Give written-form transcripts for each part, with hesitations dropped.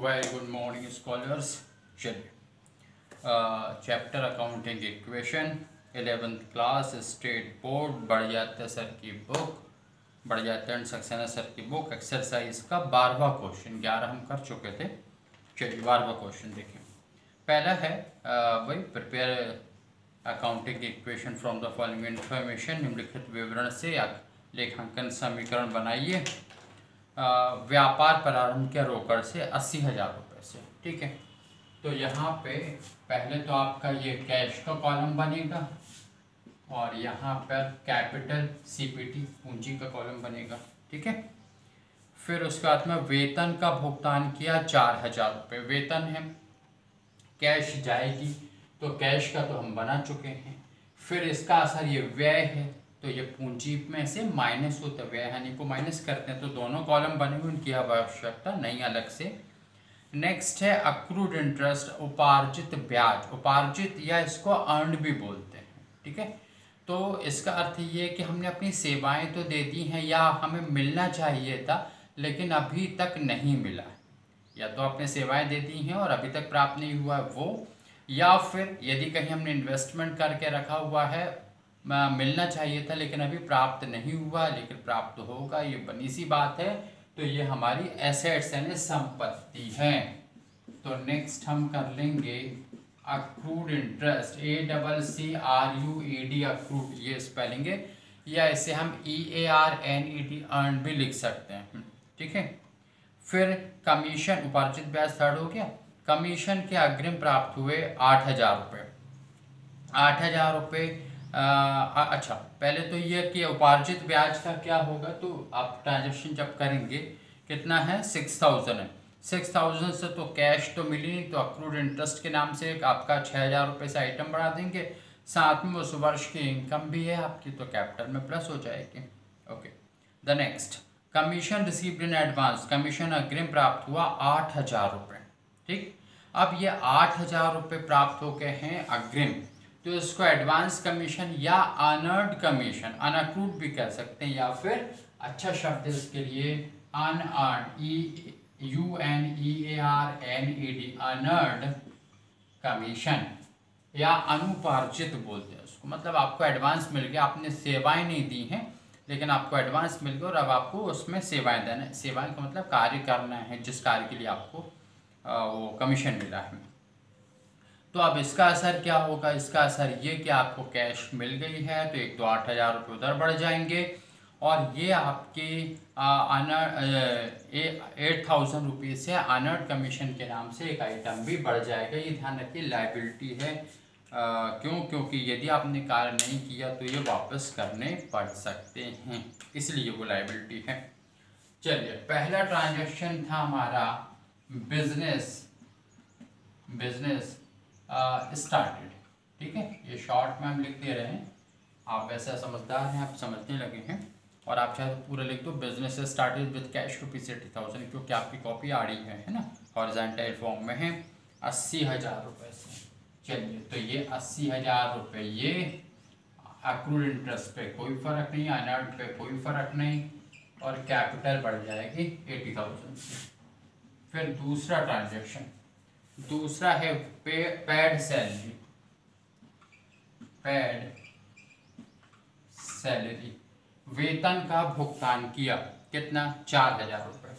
Very good morning scholars. चलिए, chapter accounting equation 11th class state board बढ़ जाते sir की बुक, बढ़ जाते हैं सक्सेना सर की बुक एक्सरसाइज का 12वां क्वेश्चन। 11 हम कर चुके थे। चलिए 12वां क्वेश्चन देखिए। पहला है वही prepare accounting equation from the following information. निम्नलिखित विवरण से लेखांकन समीकरण बनाइए। व्यापार प्रारंभ किया रोकड़ से 80,000 रुपये से। ठीक है, तो यहाँ पे पहले तो आपका ये कैश का कॉलम बनेगा और यहाँ पर कैपिटल सीपीटी पूंजी का कॉलम बनेगा। ठीक है, फिर उसके बाद में वेतन का भुगतान किया 4,000 रुपये। वेतन है, कैश जाएगी तो कैश का तो हम बना चुके हैं। फिर इसका असर ये व्यय है, तो ये पूंजी में से माइनस होता है, व्यय हानि को माइनस करते हैं, तो दोनों कॉलम बने हुए, उनकी आवश्यकता नहीं अलग से। नेक्स्ट है अक्रूड इंटरेस्ट, उपार्जित ब्याज। उपार्जित या इसको अर्न भी बोलते हैं। ठीक है, तो इसका अर्थ ये है कि हमने अपनी सेवाएं तो दे दी हैं या हमें मिलना चाहिए था लेकिन अभी तक नहीं मिला, या तो आपने सेवाएं दे दी हैं और अभी तक प्राप्त नहीं हुआ वो, या फिर यदि कहीं हमने इन्वेस्टमेंट करके रखा हुआ है, मिलना चाहिए था लेकिन अभी प्राप्त नहीं हुआ लेकिन प्राप्त होगा, ये बनी सी बात है, तो ये हमारी एसेट्स यानी संपत्ति है। तो नेक्स्ट हम कर लेंगे अक्रूड इंटरेस्ट, ACCRUED अक्रूड, ये स्पेलिंग है, या इसे हम EARNED अर्न भी लिख सकते हैं। ठीक है, फिर कमीशन, उपार्जित ब्याज थर्ड हो गया। कमीशन के अग्रिम प्राप्त हुए 8,000 रुपये। 8,000 रुपये, अच्छा पहले तो ये कि उपार्जित ब्याज का क्या होगा, तो आप ट्रांजेक्शन जब करेंगे कितना है 6,000 है। 6,000 से तो कैश तो मिली नहीं, तो अक्रूड इंटरेस्ट के नाम से आपका 6,000 रुपये से आइटम बढ़ा देंगे, साथ में उस वर्ष की इनकम भी है आपकी, तो कैपिटल में प्लस हो जाएगी। Okay, the next commission received in advance, commission अग्रिम प्राप्त हुआ 8,000 रुपये। ठीक, अब ये 8,000 रुपये प्राप्त हो गए हैं अग्रिम, तो इसको एडवांस कमीशन या अनअर्न्ड कमीशन, अनअक्रूड भी कह सकते हैं, या फिर अच्छा शब्द है इसके लिए अनअर्न्ड, UNEARNED अनअर्न्ड कमीशन, या अनुपार्जित बोलते हैं उसको। मतलब आपको एडवांस मिल गया, आपने सेवाएं नहीं दी हैं लेकिन आपको एडवांस मिल गया और अब आपको उसमें सेवाएं देना है। सेवाएं का मतलब कार्य करना है, जिस कार्य के लिए आपको वो कमीशन मिला है। तो अब इसका असर क्या होगा, इसका असर ये कि आपको कैश मिल गई है तो एक तो 8,000 रुपये उधर बढ़ जाएंगे और ये आपके 8,000 रुपये से अनअर्न्ड कमीशन के नाम से एक आइटम भी बढ़ जाएगा। ये ध्यान रखिए, लायबिलिटी है। क्योंकि यदि आपने कार्य नहीं किया तो ये वापस करने पड़ सकते हैं, इसलिए वो लायबिलिटी है। चलिए, पहला ट्रांजैक्शन था हमारा बिजनेस स्टार्टेड। ठीक है, ये शॉर्ट में हम लिख दे रहे हैं, आप ऐसा समझदार हैं, आप समझने लगे हैं, और आप चाहे तो पूरा लिख दो बिजनेस स्टार्टेड विद कैश ₹80,000, क्योंकि आपकी कॉपी आ रही है ना, हॉरिजॉन्टल फॉर्म में है 80,000 रुपये से। चलिए, तो ये 80,000 रुपये ये अक्रूड इंटरेस्ट पे कोई फर्क नहीं, अनअर्न्ड पे कोई फर्क नहीं, और कैपिटल बढ़ जाएगी 80,000 से। फिर दूसरा ट्रांजेक्शन, दूसरा है पेड सैलरी, वेतन का भुगतान किया, कितना 4,000 रुपये।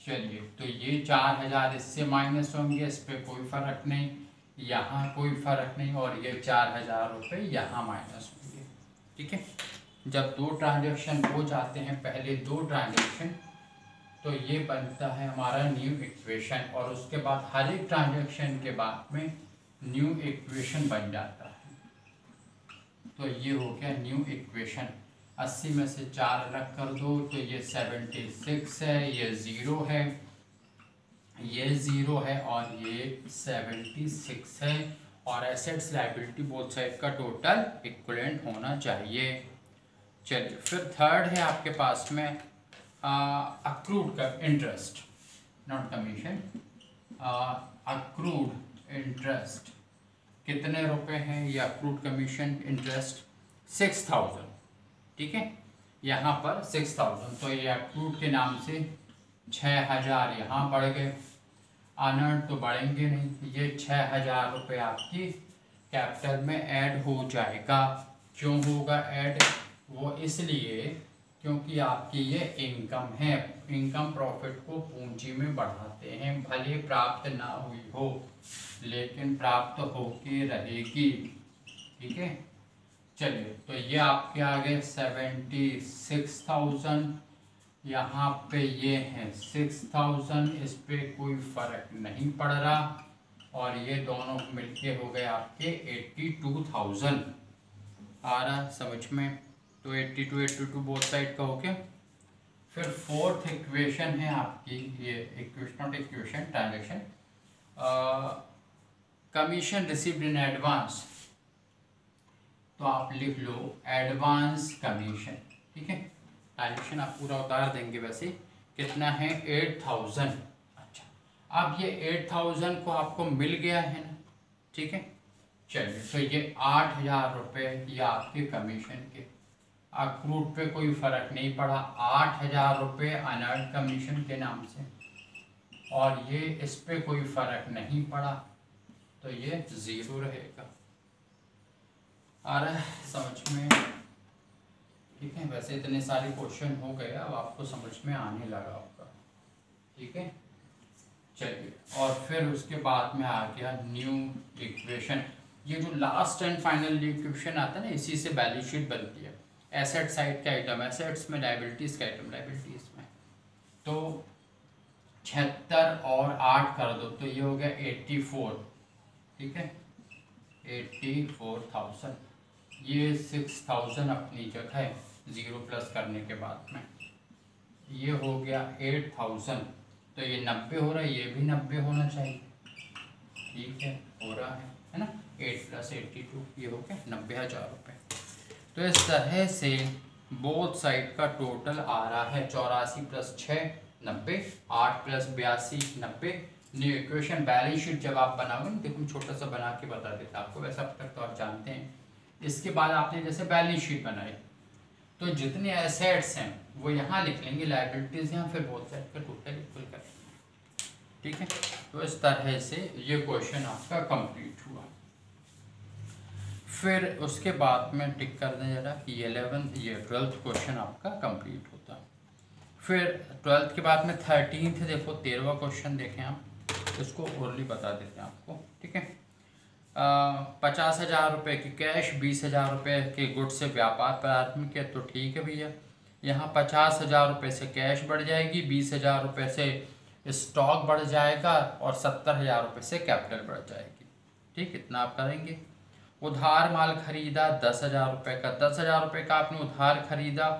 चलिए, तो ये 4,000 इससे माइनस होंगे, इस पर कोई फर्क नहीं, यहाँ कोई फर्क नहीं, और ये 4,000 रुपये यहाँ माइनस होंगे। ठीक है, जब दो ट्रांजेक्शन हो जाते हैं, पहले दो ट्रांजेक्शन, तो ये बनता है हमारा न्यू इक्वेशन, और उसके बाद हर एक ट्रांजेक्शन के बाद में न्यू इक्वेशन बन जाता है। तो ये हो गया न्यू इक्वेशन। 80 में से 4 अलग कर दो तो ये 76 है, ये 0 है, ये 0 है और ये 76 है, और एसेट्स लायबिलिटी बोथ साइड का टोटल इक्विवेलेंट होना चाहिए। चलिए, फिर थर्ड है आपके पास में अक्रूड का interest, not commission, accrued interest कितने रुपए हैं, ये अक्रूड कमीशन इंटरेस्ट 6,000। ठीक है, यहाँ पर 6,000, तो ये अक्रूड के नाम से 6,000 यहाँ बढ़ गए, अनअर्न्ड तो बढ़ेंगे नहीं, ये 6,000 रुपये आपकी कैपिटल में ऐड हो जाएगा। क्यों होगा ऐड? वो इसलिए क्योंकि आपकी ये इनकम है। इनकम प्रॉफिट को पूंजी में बढ़ाते हैं, भले प्राप्त ना हुई हो लेकिन प्राप्त होके रहेगी। ठीक है, चलिए तो ये आपके आ गए 76,000, यहाँ पे ये है 6,000, इस पे कोई फर्क नहीं पड़ रहा, और ये दोनों मिलके हो गए आपके 82,000। आ रहा समझ में? तो 82 बोथ साइड का हो गया। फिर फोर्थ इक्वेशन है आपकी, ये equation not equation, transaction, commission received in advance, तो आप लिख लो एडवांस कमीशन। ठीक है, ट्रांजैक्शन आप पूरा उतार देंगे। वैसे कितना है? 8,000। अच्छा, अब ये 8,000 को आपको मिल गया है ना? ठीक है, चलिए तो ये 8,000 रुपये ये आपके कमीशन के, अक्रूड पे कोई फर्क नहीं पड़ा। 8,000 रुपये अनअर्न्ड कमीशन के नाम से, और ये इस पे कोई फर्क नहीं पड़ा, तो ये 0 रहेगा। आ रहा है समझ में? ठीक है, वैसे इतने सारे क्वेश्चन हो गए, अब आपको समझ में आने लगा आपका। ठीक है, चलिए, और फिर उसके बाद में आ गया न्यू इक्वेशन। ये जो लास्ट एंड फाइनल इक्वेशन आता है ना, इसी से बैलेंस शीट बनती है। एसेट साइड का आइटम एसेट्स में, लायबिलिटीज का आइटम लायबिलिटीज में। तो 76 और 8 कर दो तो ये हो गया 84। ठीक है, 84,000। ये 6,000 अपनी जगह है 0 प्लस करने के बाद में। ये हो गया 8,000, तो ये 90 हो रहा है, ये भी 90 होना चाहिए। ठीक है, हो रहा है ना? 8 + 82 ये हो गया 90,000 रुपये। तो इस तरह से बोथ साइड का टोटल आ रहा है 84 + 6 90, 8 + 82 90। न्यू इक्वेशन बैलेंस शीट जब आप बनाओगे ना, देखो छोटा सा बना के बता देता आपको, वैसा अब तक तो आप जानते हैं। इसके बाद आपने जैसे बैलेंस शीट बनाई, तो जितने एसेट्स हैं वो यहाँ लिख लेंगे, लायबिलिटीज यहाँ, फिर बोथ साइड का टोटल इक्वल करेंगे। ठीक है, तो इस तरह से ये क्वेश्चन आपका कंप्लीट हुआ। फिर उसके बाद में टिक कर दें जरा कि 12th क्वेश्चन आपका कंप्लीट होता। फिर 12th के बाद में 13th देखो, 13वां क्वेश्चन देखें आप, इसको ओरली बता देते हैं आपको। ठीक है, 50,000 रुपये की कैश, 20,000 रुपये के गुड से व्यापार प्रारंभ किया, तो ठीक है भैया। यहाँ 50,000 रुपये से कैश बढ़ जाएगी, 20,000 रुपये से स्टॉक बढ़ जाएगा, और 70,000 रुपये से कैपिटल बढ़ जाएगी। ठीक, इतना आप करेंगे। उधार माल खरीदा 10,000 रुपये का, 10,000 रुपये का आपने उधार खरीदा,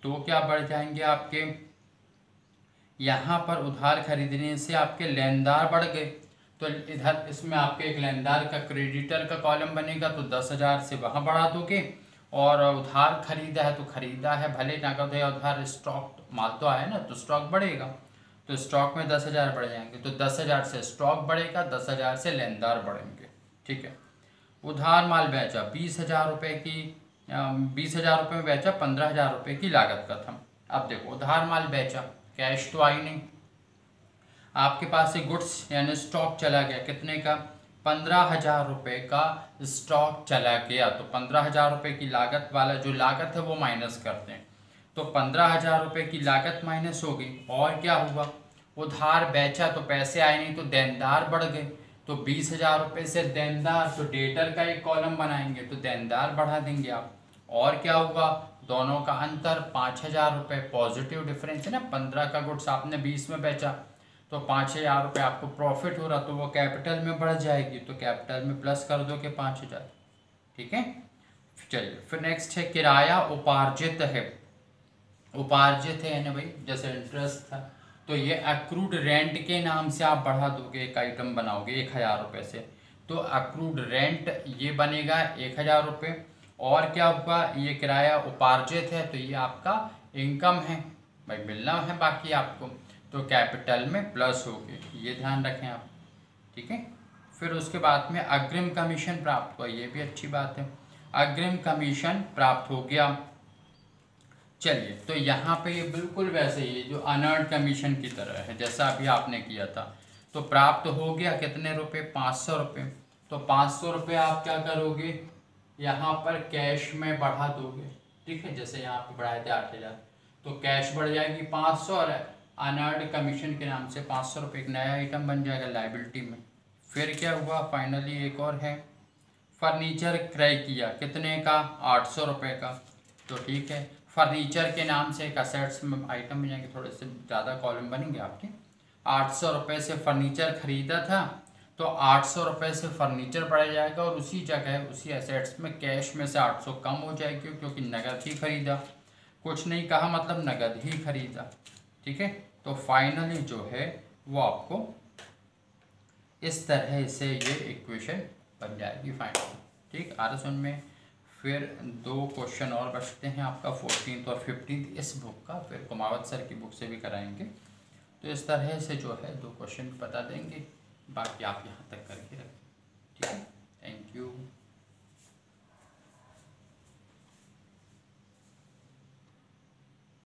तो क्या बढ़ जाएंगे आपके, यहाँ पर उधार खरीदने से आपके लेनदार बढ़ गए, तो इधर इसमें आपके एक लेनदार का क्रेडिटर का कॉलम बनेगा, तो 10,000 से वहाँ बढ़ा दोगे। और उधार खरीदा है तो खरीदा है, भले नकद है, उधार स्टॉक माल तो आया ना, तो स्टॉक बढ़ेगा, तो स्टॉक में 10,000 बढ़ जाएंगे, तो 10,000 से स्टॉक बढ़ेगा, 10,000 से लेनदार बढ़ेंगे। ठीक है, उधार माल बेचा 20,000 रुपये की, 20,000 रुपये में बेचा, 15,000 रुपये की लागत का था। अब देखो उधार माल बेचा, कैश तो आई नहीं, आपके पास से गुड्स यानी स्टॉक चला गया, कितने का, 15,000 रुपये का स्टॉक चला गया। तो 15,000 रुपये की लागत वाला जो लागत है वो माइनस करते हैं, तो 15,000 रुपये की लागत माइनस हो गई। और क्या हुआ, उधार बेचा तो पैसे आए नहीं, तो देनदार बढ़ गए, तो 20,000 रुपये से देनदार, तो डेटर का एक कॉलम बनाएंगे, तो देनदार बढ़ा देंगे आप। और क्या हुआ, दोनों का अंतर 5,000 रुपये, पॉजिटिव डिफरेंस है ना, 15 का गुड्स आपने 20 में बेचा, तो 5,000 रुपये आपको प्रॉफिट हो रहा, तो वो कैपिटल में बढ़ जाएगी, तो कैपिटल में प्लस कर दो कि 5,000। ठीक है, चलिए फिर नेक्स्ट है किराया उपार्जित है। उपार्जित है ना भाई, जैसे इंटरेस्ट था, तो ये अक्रूड रेंट के नाम से आप बढ़ा दोगे, एक आइटम बनाओगे 1,000 रुपये से, तो अक्रूड रेंट ये बनेगा 1,000 रुपये। और क्या होगा, ये किराया उपार्जित है, तो ये आपका इनकम है भाई, मिलना है बाकी आपको, तो कैपिटल में प्लस होगी, ये ध्यान रखें आप। ठीक है, फिर उसके बाद में अग्रिम कमीशन प्राप्त हुआ, ये भी अच्छी बात है, अग्रिम कमीशन प्राप्त हो गया। चलिए, तो यहाँ पे ये बिल्कुल वैसे ही जो अनअर्न्ड कमीशन की तरह है, जैसा अभी आपने किया था, तो प्राप्त हो गया कितने रुपए, 500 रुपये। तो 500 रुपये आप क्या करोगे, यहाँ पर कैश में बढ़ा दोगे, ठीक है। जैसे यहाँ पे बढ़ाए थे 8,000, तो कैश बढ़ जाएगी 500 और अनअर्न्ड कमीशन के नाम से 500 रुपये एक नया आइटम बन जाएगा लाइबिलिटी में। फिर क्या हुआ, फाइनली एक और है, फर्नीचर क्रय किया, कितने का, 800 रुपये का। तो ठीक है, फर्नीचर के नाम से एक असेट्स में आइटम बन जाएंगे, थोड़े से ज़्यादा कॉलम बनेंगे आपके। 800 रुपये से फर्नीचर खरीदा था, तो 800 रुपये से फर्नीचर बढ़ जाएगा और उसी जगह उसी एसेट्स में कैश में से 800 कम हो जाएगी, क्योंकि नगद ही खरीदा, कुछ नहीं कहा, मतलब नगद ही खरीदा, ठीक है। तो फाइनली जो है वो आपको इस तरह से ये इक्वेशन बन जाएगी फाइनली, ठीक। आरएसवन में फिर 2 क्वेश्चन और बचते हैं आपका, 14th और 15th इस बुक का, फिर कुमावत सर की बुक से भी कराएंगे। तो इस तरह से जो है 2 क्वेश्चन बता देंगे, बाकी आप यहाँ तक करके रखें, ठीक है। Thank you.